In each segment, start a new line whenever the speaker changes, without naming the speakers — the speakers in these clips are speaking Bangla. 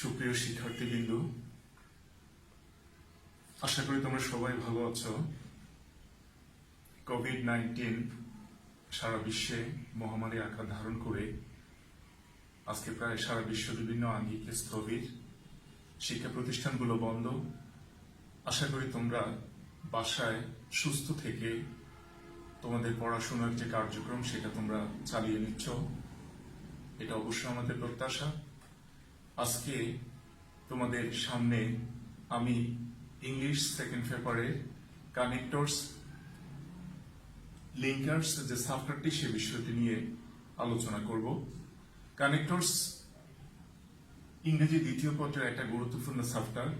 সুপ্রিয় শিক্ষার্থীবৃন্দ, আশা করি তোমরা সবাই ভালো আছো। কোভিড-19 সারা বিশ্বে মহামারী আকার ধারণ করে আজকে প্রায় সারা বিশ্ব বিভিন্ন আঙ্গিকে স্থবির, শিক্ষা প্রতিষ্ঠানগুলো বন্ধ। আশা করি তোমরা বাসায় সুস্থ থেকে তোমাদের পড়াশোনার যে কার্যক্রম সেটা তোমরা চালিয়ে নিচ্ছ, এটা অবশ্যই আমাদের প্রত্যাশা। আজকে তোমাদের সামনে আমি ইংলিশ সেকেন্ড পেপারে কানেক্টরস লিঙ্কার্স যে সফটওয়্যারটি সে বিষয়টি নিয়ে আলোচনা করব। কানেক্টরস ইংরেজি দ্বিতীয় পত্রের একটা গুরুত্বপূর্ণ সফটওয়্যার।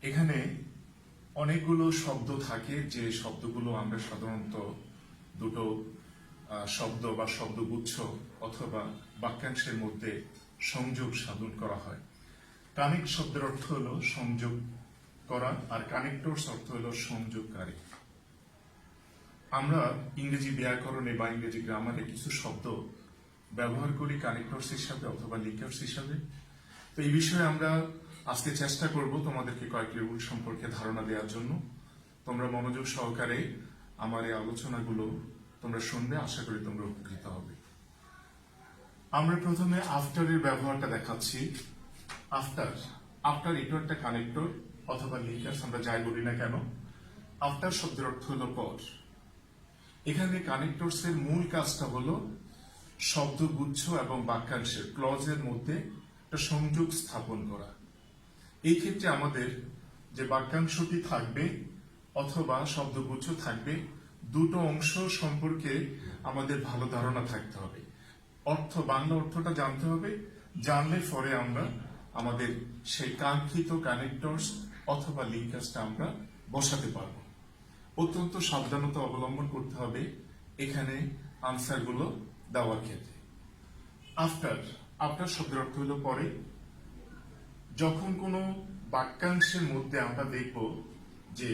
এখানে অনেকগুলো শব্দ থাকে, যে শব্দগুলো আমরা সাধারণত দুটো শব্দ বা শব্দগুচ্ছ অথবা বাক্যাংশের মধ্যে সংযোগ সাধন করা হয়। কানেক্ট শব্দের অর্থ হলো সংযোগ করা, আর কানেক্টরস অর্থ হলো সংযোগকারী। আমরা ইংরেজি ব্যাকরণে বা ইংরেজি গ্রামারে কিছু শব্দ ব্যবহার করি কানেক্টরস হিসাবে অথবা লিঙ্কার্স হিসাবে। তো এই বিষয়ে আমরা আজকে চেষ্টা করব তোমাদেরকে কয়েকটি রুল সম্পর্কে ধারণা দেওয়ার জন্য। তোমরা মনোযোগ সহকারে আমার এই আলোচনাগুলো তোমরা শুনবে, আশা করি তোমরা উপকৃত হবে। আমরা প্রথমে আফটারের ব্যবহারটা দেখাচ্ছি। আফটার এটা একটা কানেক্টর অথবা লিঙ্কার্স, আমরা যাই বলি না কেন। আফটার শব্দের অর্থ হলো পর। এখানে কানেক্টরস এর মূল কাজটা হলো শব্দগুচ্ছ এবং বাক্যাংশের ক্লজের মধ্যে একটা সংযোগ স্থাপন করা। এই ক্ষেত্রে আমাদের যে বাক্যাংশটি থাকবে অথবা শব্দগুচ্ছ থাকবে, দুটো অংশ সম্পর্কে আমাদের ভালো ধারণা থাকতে হবে। বাংলা অর্থটা জানতে হবে, জানলে পরে আমরা আমাদের সেই কাঙ্ক্ষিত কানেক্টরস অথবা লিঙ্কার্সটা আমরা বসাতে পারবো। অত্যন্ত সাবধানতা অবলম্বন করতে হবে এখানে আনসারগুলো দেওয়ার ক্ষেত্রে। আফটার শব্দের অর্থ হলো পরে। যখন কোনো বাক্যাংশের মধ্যে আমরা দেখব যে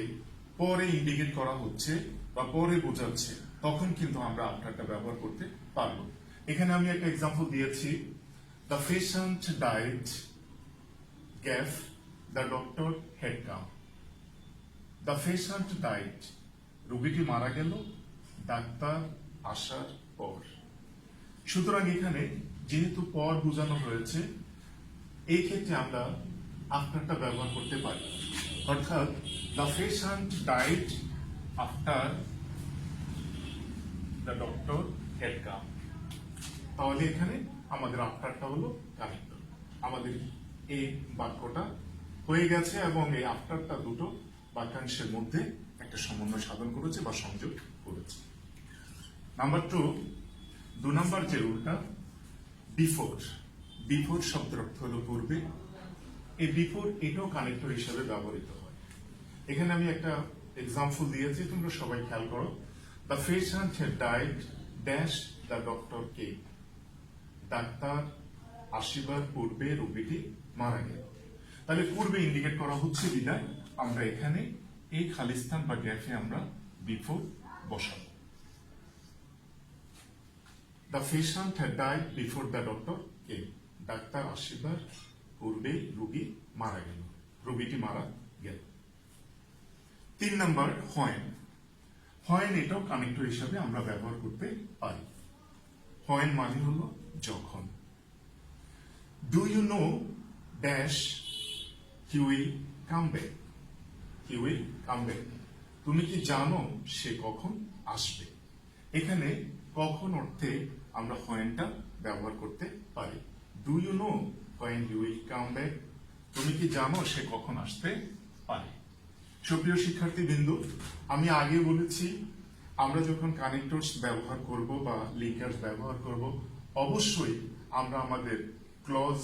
পরে ইন্ডিকেট করা হচ্ছে বা পরে বোঝাচ্ছে, তখন কিন্তু আমরা আফটারটা ব্যবহার করতে পারবো। এখানে আমি একটা এক্সাম্পল দিয়েছি, the patient died, gave the doctor had come. The patient died, রোগীটি মারা গেল ডাক্তার আসার পর। সুতরাং এখানে যেহেতু পর বোঝানো হয়েছে, এই ক্ষেত্রে আমরা আফটারটা ব্যবহার করতে পারি। অর্থাৎ the patient died after the doctor had come. তাহলে এখানে আমাদের আফটারটা হলো কানেক্টর। আমাদের এই বাক্যটা হয়ে গেছে এবং এই আফটারটা দুটো বাক্যাংশের মধ্যে একটা সমন্বয় সাধন করেছে বা সংযোগ করেছে। নাম্বার 2 নাম্বার যে রুলটা, বিফোর শব্দের অর্থ হলো পূর্বে। এই বিফোর এটাও কানেক্টর হিসেবে ব্যবহৃত হয়। এখানে আমি একটা এক্সাম্পল দিয়েছি, তোমরা সবাই খেয়াল করো। The patient had died dash the doctor came. ডাক্তার আসিবার পূর্বে রোগীটি মারা গেল। তাহলে পূর্বে ইন্ডিকেট করা হচ্ছে বিদায় আমরা এখানে এই খালিস্তান বা গ্যাপে আমরা বিফোর বসাবো। The patient had died before the doctor came. ডাক্তার আসিবার পূর্বে রোগী মারা গেল, রোগীটি মারা গেল। 3 নাম্বার হোয়েন এটাও কানেক্টর হিসাবে আমরা ব্যবহার করতে পারি। হোয়েন মানে হলো যখন। Do you know dash he will come back. He will come back, তুমি কি জানো সে কখন আসবে। এখানে কখন অর্থে আমরা হোয়েনটা ব্যবহার করতে পারি। Do you know when he will come back, তুমি কি জানো সে কখন আসতে পারে। সুপ্রিয় শিক্ষার্থীবৃন্দ, আমি আগে বলেছি আমরা যখন কানেক্টরস ব্যবহার করব বা লিঙ্কার্স ব্যবহার করব, অবশ্যই আমরা আমাদের ক্লজ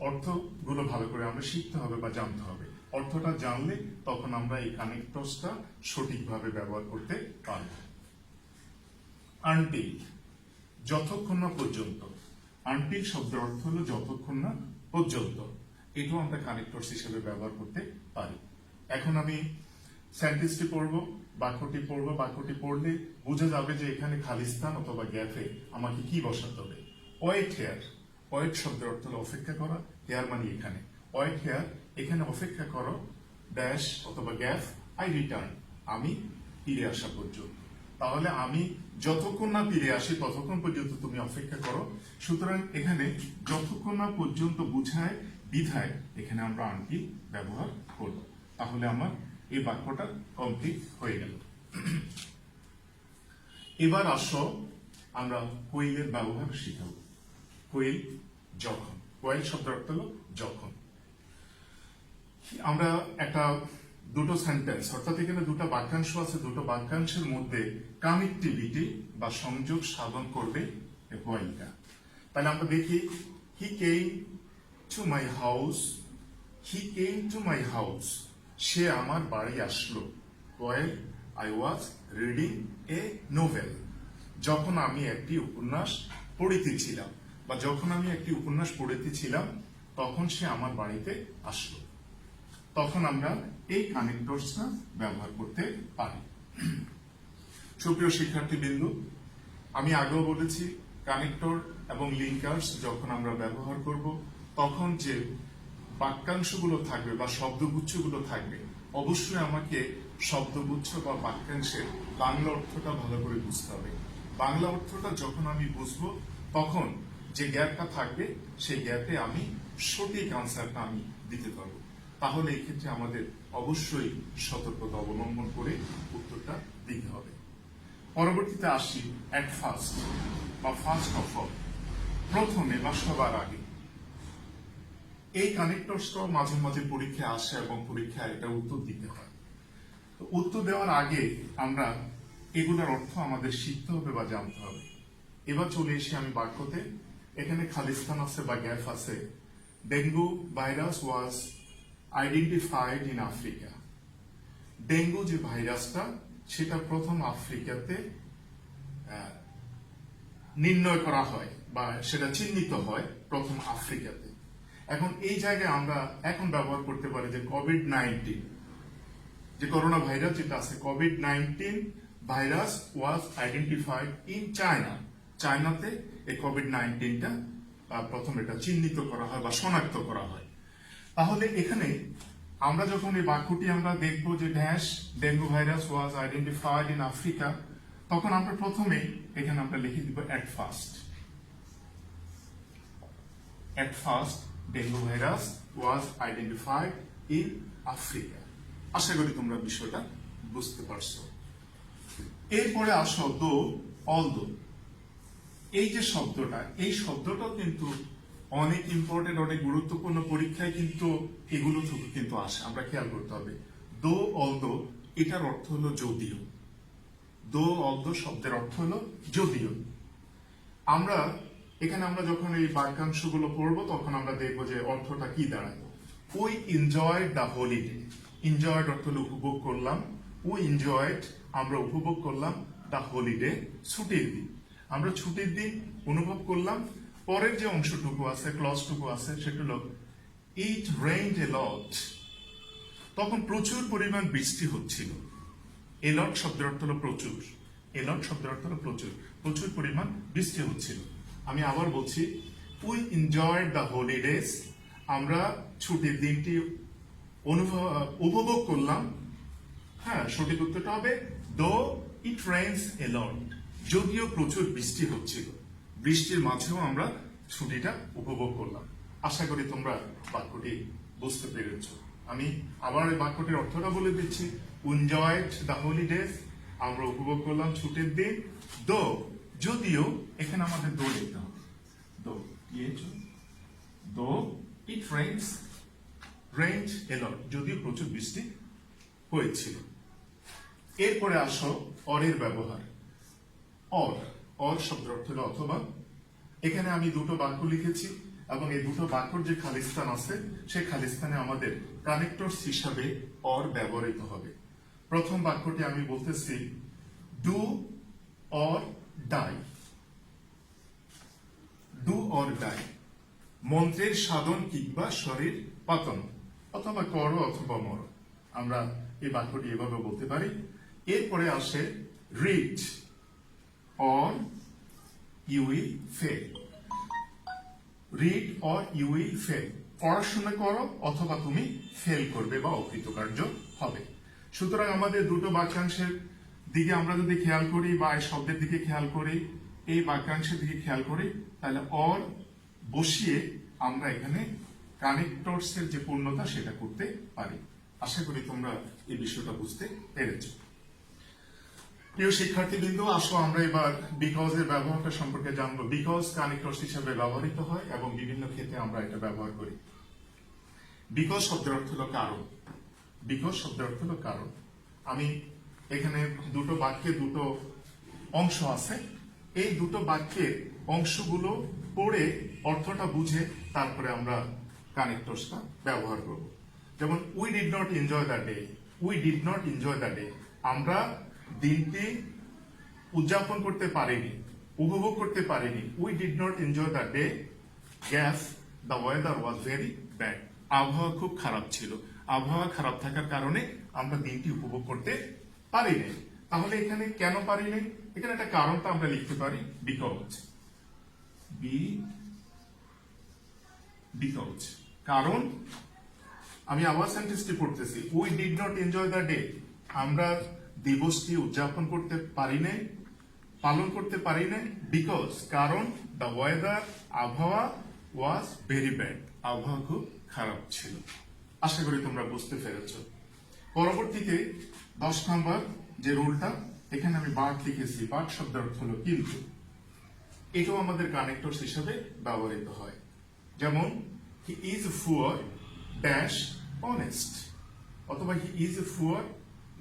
অর্থগুলো ভালো করে আমরা শিখতে হবে বা জানতে হবে। অর্থটা জানলে তখন আমরা এই কানেক্টরসটা সঠিকভাবে ব্যবহার করতে পারব। আনটিল, যতক্ষণ না পর্যন্ত। আনটিল শব্দের অর্থ হলো যতক্ষণ না পর্যন্ত। এটাও আমরা কানেক্টরস হিসেবে ব্যবহার করতে পারি। এখন আমি সেন্টেন্সটি পড়বো, বাক্যটি পড়বো। বাক্যটি পড়লে বোঝা যাবে যে এখানে খালিস্তান অথবা গ্যাপে আমাকে কি বসাতে হবে। ওয়েট হেয়ার, ওয়েট শব্দের অর্থ হলো অপেক্ষা করা, হেয়ার মানে এখানে, ওয়েট হেয়ার, এখানে অপেক্ষা করো, ড্যাশ অথবা গ্যাপ, আই রিটার্ন, আমি ফিরে আসা পর্যন্ত। তাহলে আমি যতক্ষণ না ফিরে আসি ততক্ষণ পর্যন্ত তুমি অপেক্ষা করো। সুতরাং এখানে যতক্ষণ না পর্যন্ত বুঝায় বিধায় এখানে আমরা আনটি ব্যবহার করব। তাহলে আমার এই বাক্যটা কমপ্লিট হয়ে গেল। এবার আসো আমরা হুইলের ব্যবহার শিখাব। হুইল যখন, হুইল শব্দের অর্থ হলো যখন। আমরা একটা দুটো সেন্টেন্স অর্থাৎ এখানে দুটো বাক্যাংশ আছে, দুটো বাক্যাংশের মধ্যে কানেক্টিভিটি বা সংযোগ সাধন করবে হুইলটা। তাহলে আমরা দেখি, he came to my house, he came to my house, সে আমার বাড়ি আসলো, while I was reading a novel, যখন আমি একটি উপন্যাস পড়িতেছিলাম, বা যখন আমি একটি উপন্যাস পড়িতেছিলাম তখন সে আমার বাড়িতে আসলো। তখন আমরা এই কানেক্টরসটা ব্যবহার করতে পারি। সুপ্রিয় শিক্ষার্থীবৃন্দ, আমি আগেও বলেছি কানেক্টর এবং লিঙ্কার্স যখন আমরা ব্যবহার করব তখন যে বাক্যাংশগুলো থাকবে বা শব্দগুচ্ছগুলো থাকবে, অবশ্যই আমাকে শব্দগুচ্ছ বা বাক্যাংশের বাংলা অর্থটা ভালো করে বুঝতে হবে। বাংলা অর্থটা যখন আমি বুঝবো তখন যে গ্যাপটা থাকবে সেই গ্যাপে আমি সঠিক আনসারটা আমি দিতে পারবো। তাহলে এই ক্ষেত্রে আমাদের অবশ্যই সতর্কতা অবলম্বন করে উত্তরটা দিতে হবে। পরবর্তীতে আসি অ্যাট ফার্স্ট বা ফার্স্ট অফ অল, প্রথমে বা সবার আগে। এই কানেক্টরসটাও মাঝে মাঝে পরীক্ষায় আসে এবং পরীক্ষায় এটা উত্তর দিতে হয়। তো উত্তর দেওয়ার আগে আমরা এগুলোর অর্থ আমাদের শিখতে হবে বা জানতে হবে। এবার চলে এসে আমি বাক্যতে, এখানে খালিস্তান আছে বা গ্যাপ আছে। Dengue virus was identified in Africa. Dengue যে ভাইরাসটা সেটা প্রথম আফ্রিকাতে নির্ণয় করা হয় বা সেটা চিহ্নিত হয় প্রথম আফ্রিকাতে। এখন এই জায়গায় আমরা এখন ব্যবহার করতে পারি যে কোভিড-19, যে করোনা ভাইরাস যেটা আছে, COVID-19 virus was identified in China. চায়নাতে এই কোভিড-19টা প্রথম এটা চিহ্নিত করা হয় বা শনাক্ত করা হয়। তাহলে এখানে আমরা যখন এই বাক্যটি আমরা দেখবো যে dash dengue virus was identified in Africa, তখন আমরা প্রথমে এখানে আমরা লিখে দিব at first. At first dengue virus was identified in Africa. আশা করি তোমরা বিষয়টা বুঝতে পারছো। এরপরে আসো দো, অল দো। এই যে শব্দটা, এই শব্দটাও কিন্তু অনেক ইম্পর্টেন্ট, অনেক গুরুত্বপূর্ণ। পরীক্ষায় কিন্তু এগুলো থেকে কিন্তু আসে, আমরা খেয়াল করতে হবে। দো, অল দো, এটার অর্থ হলো যদিও। দো, অল দো শব্দের অর্থ হলো যদিও। আমরা এখানে আমরা যখন এই বাক্যাংশগুলো পড়বো তখন আমরা দেখবো যে অর্থটা কি দাঁড়ায়। We enjoyed the holiday. Enjoyed অর্থ হলো উপভোগ করলাম। উই এনজয়েড, আমরা উপভোগ করলাম, দ্য হলিডে ছুটির দিন। আমরা ছুটির দিন অনুভব করলাম। পরের যে অংশটুকু আছে, ক্লজটুকু আছে, সেটা হলো ইট রেইনড এ লট। তখন প্রচুর পরিমাণ বৃষ্টি হচ্ছিল। এলট শব্দের অর্থ হলো প্রচুর। এলট শব্দের অর্থ হলো প্রচুর, প্রচুর পরিমাণ বৃষ্টি হচ্ছিল। আমি আবার বলছি, উই এনজয়েড দ্য হলিডেজ, আমরা ছুটির দিনটি উপভোগ করলাম। হ্যাঁ, সঠিক উত্তরটা হবে দো ইট রেইনস এ লট, যদিও প্রচুর বৃষ্টি হচ্ছিল, বৃষ্টির মাঝেও আমরা ছুটিটা উপভোগ করলাম। আশা করি তোমরা বাক্যটি বুঝতে পেরেছ। আমি আবার এই বাক্যটির অর্থটা বলে দিচ্ছি। এনজয়েড দ্য হলিডেজ, আমরা উপভোগ করলাম ছুটির দিন। দো, যদিও, এখানে আমাদের দো লিখতে হবে। দো, দো ইট রেইনড এ লট, যদিও প্রচুর বৃষ্টি হয়েছিল। এরপরে আসো অরের ব্যবহার। অর শব্দের অর্থ হলো অথবা। এখানে আমি দুটো বাক্য লিখেছি এবং এই দুটো বাক্যর যে খালিস্তান আছে সেই খালিস্তানে আমাদের কানেক্টরস হিসাবে অর ব্যবহৃত হবে। প্রথম বাক্যটি আমি বলতেছি do or die. Do or die, মন্ত্রের সাধন কিংবা শরীর পাতন, অথবা করো অথবা মর। আমরা এই বাক্যটি এভাবে বলতে পারি। এরপরে আসে read or you will fail. Read or you will fail, পড়াশোনা করো অথবা তুমি ফেল করবে বা অকৃতকার্য হবে। সুতরাং আমাদের দুটো বাক্যাংশের দিকে আমরা যদি খেয়াল করি বা এই শব্দের দিকে খেয়াল করি, এই বাক্যাংশের দিকে খেয়াল করি, তাহলে অর বসিয়ে আমরা এখানে কানেক্টরস এর যে পূর্ণতা সেটা করতে পারি। আশা করি তোমরা এই বিষয়টা বুঝতে পেরেছো। প্রিয় শিক্ষার্থীবৃন্দ, আসো আমরা এবার বিকজ এর ব্যবহারটা সম্পর্কে জানবো। বিকজ কানেক্টরস হিসেবে ব্যবহৃত হয় এবং বিভিন্ন ক্ষেত্রে আমরা এটা ব্যবহার করি। বিকজ শব্দের অর্থ হলো কারণ। বিকজ শব্দের অর্থ হলো কারণ। আমি এখানে দুটো বাক্যে দুটো অংশ আছে, এই দুটো বাক্যের অংশগুলো পড়ে অর্থটা বুঝে তারপরে আমরা কানেক্টরসটা ব্যবহার করব। যেমন we did not enjoy the day, we did not enjoy the day, আমরা দিনটি উদযাপন করতে পারিনি, উপভোগ করতে পারিনি। We did not enjoy the day gas the weather was very bad, আবহাওয়া খুব খারাপ ছিল। আবহাওয়া খারাপ থাকার কারণে আমরা দিনটি উপভোগ করতে পারিনি। তাহলে এখানে কেন পারিনি, এখানে একটা কারণটা আমরা লিখতে পারি বিকজ, বিকজ কারণ। আমি আবার সেন্টেন্সটি পড়তেছি, we did not enjoy the day, আমরা দিবসটি উদযাপন করতে পারি নাই, পালন করতে পারি নাই, বিকজ কারণ, দ্য ওয়েদার আবহাওয়া ওয়াজ ভেরি ব্যাড, আবহাওয়া খুব খারাপ ছিল। আশা করি তোমরা বুঝতে পেরেছ। পরবর্তীতে 10 নম্বর যে রুলটা, এখানে আমি বাট লিখেছি, বাট শব্দের অর্থ হলো কিন্তু। এটাও আমাদের কানেক্টরস হিসেবে ব্যবহৃত হয়। যেমন he is poor dash honest, অথবা he is poor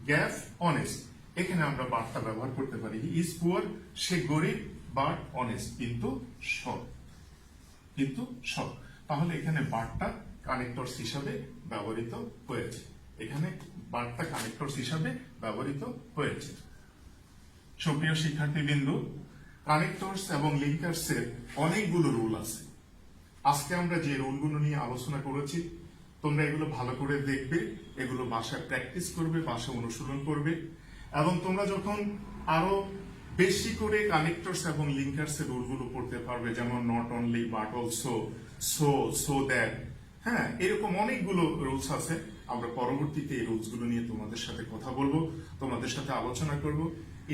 gas honest, এখানে আমরা বাটটা ব্যবহার করতে পারি। হি ইজ পুয়ার, সে গরিব, বাট অনেস্ট, কিন্তু সৎ, কিন্তু সৎ। তাহলে এখানে বাটটা কানেক্টরস হিসাবে ব্যবহৃত হয়েছে, এখানে বাটটা কানেক্টরস হিসাবে ব্যবহৃত হয়েছে। সুপ্রিয় শিক্ষার্থীবৃন্দ, কানেক্টরস এবং লিঙ্কার্স এর অনেকগুলো রুল আছে। আজকে আমরা যে রুলগুলো নিয়ে আলোচনা করেছি, তোমরা এগুলো ভালো করে দেখবে, এগুলো বাসায় প্র্যাকটিস করবে, বাসায় অনুশীলন করবে, এবং তোমরা যখন আরো বেশি করে কানেক্টরস এবং লিঙ্কার্স এর রুলগুলো পড়তে পারবে, যেমন not only, but also, so, so that, হ্যাঁ, এরকম অনেকগুলো রুলস আছে। আমরা পরবর্তীতে এই রুলস গুলো নিয়ে তোমাদের সাথে কথা বলবো, তোমাদের সাথে আলোচনা করব।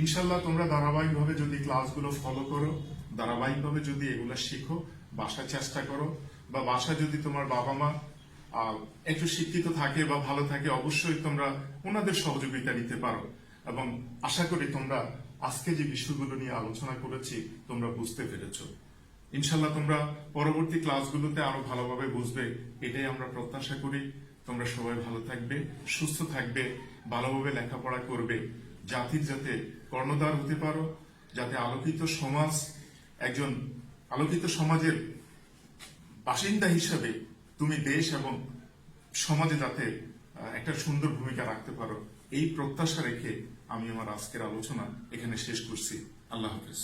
ইনশাল্লাহ তোমরা ধারাবাহিকভাবে যদি ক্লাসগুলো ফলো করো, ধারাবাহিকভাবে যদি এগুলো শিখো, বাসায় চেষ্টা করো, বা বাসায় যদি তোমার বাবা মা একটু শিক্ষিত থাকে বা ভালো থাকে, অবশ্যই তোমরা ওনাদের সহযোগিতা নিতে পারো। এবং আশা করি তোমরা আজকে যে বিষয়গুলো নিয়ে আলোচনা করেছি তোমরা বুঝতে পেরেছো। ইনশাল্লাহ তোমরা পরবর্তী ক্লাসগুলোতে আরো ভালোভাবে বুঝবে, এটাই আমরা প্রত্যাশা করি। তোমরা সবাই ভালো থাকবে, সুস্থ থাকবে, ভালোভাবে লেখাপড়া করবে, জাতির যাতে কর্ণধার হতে পারো, যাতে আলোকিত সমাজ, একজন আলোকিত সমাজের বাসিন্দা হিসাবে তুমি দেশ এবং সমাজে যাতে একটা সুন্দর ভূমিকা রাখতে পারো, এই প্রত্যাশা রেখে আমি আমার আজকের আলোচনা এখানে শেষ করছি। আল্লাহ হাফেজ।